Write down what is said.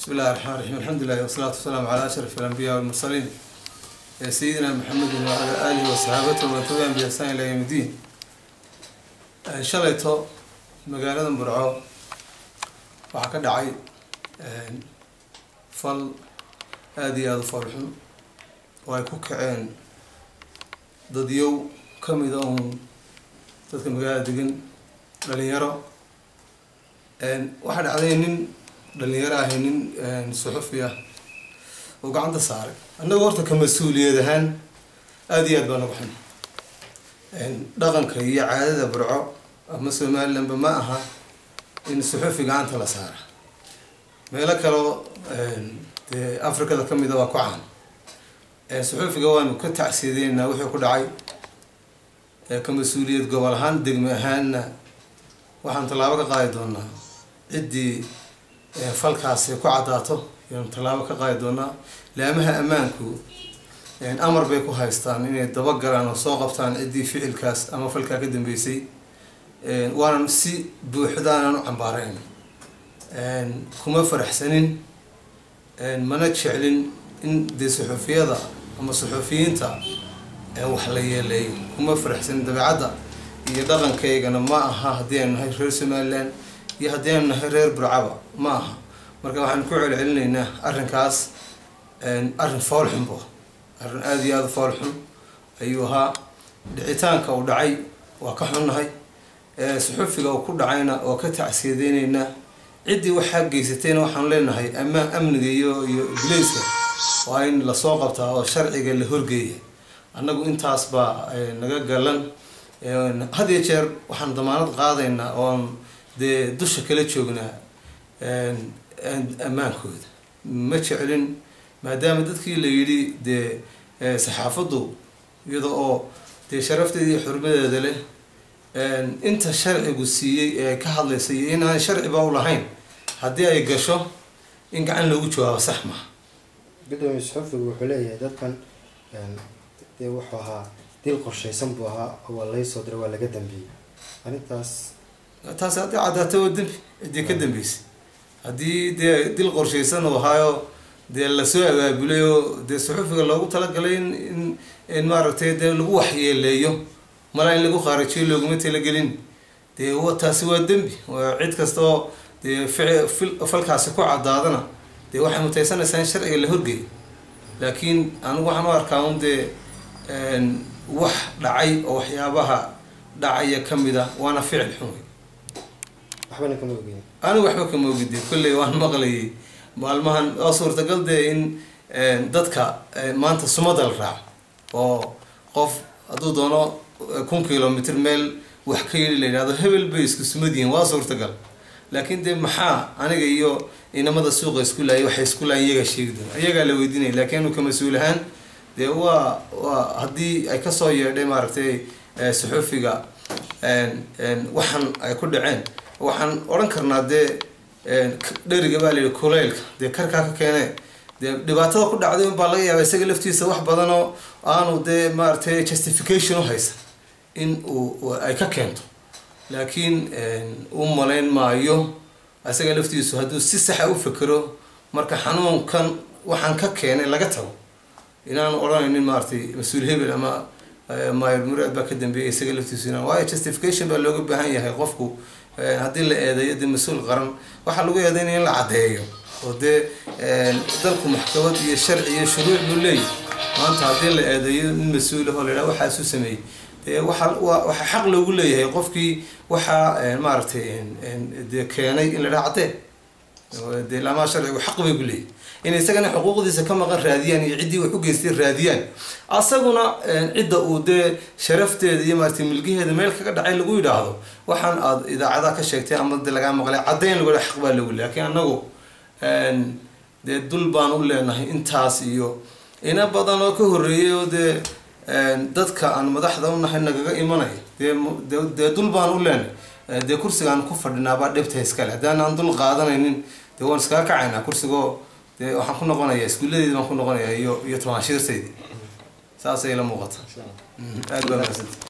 بسم الله الرحمن الرحيم. الحمد لله والصلاة والسلام على أشرف الأنبياء والمرسلين سيدنا محمد وعلى آله وصحابته ومن تبعهم بإحسان إلى يوم الدين. شليته مقالة برعو waxaa ka dhacay fal aad iyo aad u farxun oo ay ku kaceen dadyow ka mid ah dadka magaalada degan dhalinyaro waxaa dhacday nin dhalinyaro ah nin suxufi ah oo gacanta saaray annaga horta ka mas'uuliyad ahaan aad iyo aad baan uga xun dhaqanka iyo caadada burco ama Soomaaliland ma aha in suxufi gacanta la saara meelo kale Afrikada ka mid ah waa ku caan suxufiga waanu ka tacsiideynaa wixii ku dhacay ka mas'uuliyad gobol ahaan degmo ahaanna waxaan talaabo ka qaadi doonaa ciddii falkaasi ku cadaato ayaan talaabo ka qaadi doonaa laamaha ammaanku amar bay ku haystaan inay daba galaan oo soo qabtaan ciddii ficilkaas ama falkaa ka dambeysay waanan si buuxdaan u cambaarayn kuma faraxsanin mana jeclin in suxufiyada ama suxufiyiinta wax la yeeleeyo kuma faraxsanin dabeecadda iyo dhaqankaygana ma aha haddii aan nahay reer Somaliland iyo haddii aan nahay reer Burcaba ma aha marka waxaan ku celcelinaynaa arrinkaas arrin fool xun arrin aad iyo aad fool xun ayuu ahaa dhicitaanka uu dhacay waa ka xunnahay suxufiga uu ku dhacayna oo ka tacsiideynayna ciddii waxa geysatayna waxaan leenahay amniga iyo bileyska waa in la soo qabtaa oo sharciga la horgeeyo annagu intaas baa naga galan had iyo jeer waxaan damaanad qaadaynaa oo dusha kala joognaa ammaankooda ma jecelin maadaama dadkii la yidhi saxaafaddu iyada oo sharafteeda iyo xurmadeeda leh inta sharcigu siiyay ee ka hadlaysay in aan sharciba u lahayn haddii ay gasho in gacan loogu jawaabo sax ma gudoomiye suxufigu wuxuu leeyahay dadkan wuxuu ahaa dil qorshaysan buu ahaa oo la soo diray waa laga dambeeyay arintaas haddii cadaato dambi ciddii ka dambeysay haddii dil qorshaysan oo ahaayo la soo abaabulay oo suxufiga loogu talagalay in maaragtay lagu waxyeeleeyo mala in lagu kharajiyo looguma talagelin taasi waa dembi cid kasta oo falkaasi ku cadaadana waxay mutaysanaysaa in sharciga la horgeeyo laakiin anigu waxaan u arkaa wax dhacay oo waxyaabaha dhacaya ka mid ah waana ficil xun waxbana kama ogin anigu waxba kama ogid kolley waan maqlayay maalmahan oo suurtagal in dadka maanta sumada la raaco oo qof hadduu doono 1 kilomitir meel wax ka yiri la yiraahdo hebel bay isku sumadiin waa suurtagal laakiin maxaa aniga iyo inamada suuqa isku laayay waxay isku laayay iyaga sheegdo iyaga la weydiinay laakiin uu ka mas'uul ahaan waa haddii ay ka soo yeedhay maaragtay suxufiga waxan ay ku dhaceen waxaan oran karnaa dheriga baa la kuleylka karka ka keenay dhibaatada ku dhacday in baa laga yaabaa isaga laftiisa wax badan oo aanu maaragtay justification u haysan in ay ka keento laakiin uu malayn maayo isaga laftiisu hadduu si sax ah u fikiro marka xanuunkan waxaan ka keenay laga tago inaan oranaynin maaragtay mas'uul hebel ama maayir muraad baa ka dambeeyay isaga laftiisu inaan waayo justification baa looga baahan yahay qofku haddii la eedeeyo mas'uul qaran waxaa lagu eedeynaya in la caddeeyo oo dalku maxkamad iyo sharci iyo shuruuc buu leeyahay maanta haddii la eedeeyo in mas'uul ah oo la yidhaha waxaas u sameeyey waxa xaq loogu leeyahay qofkii waxa maaragtay keenay in la yidhaha caddee lama sharcigu xaq bay ku leeyahay in isagana xuquuqdiisa ka maqan raadiyaan iyo ciddii wax u geystay raadiyaan asaguna cidda uu sharafteeda iyo maaragtay milkiheeda meel kaga dhacay lagu yidhaahdo waxaan aad idaacadaha ka sheegtay ama lagaa maqlay caddayn lagu leeyahay xaq baa loogu leeyahay laakiin annagu dul baan u leenahay intaas iyo ina badan oo ka horreeyay oo dadka aan madaxda u nahay nagaga imanay dul baan u leenahay kursigaan ku fadhinaa baa dhibta iskale haddaan aan dul qaadanaynin waan iskaga kacaynaa kursigoo waxaan ku noqonayaa iskuulladeeda baan ku noqonayaa iyo tamaashiirtayda saasay la muuqata aad baa mahadsantahay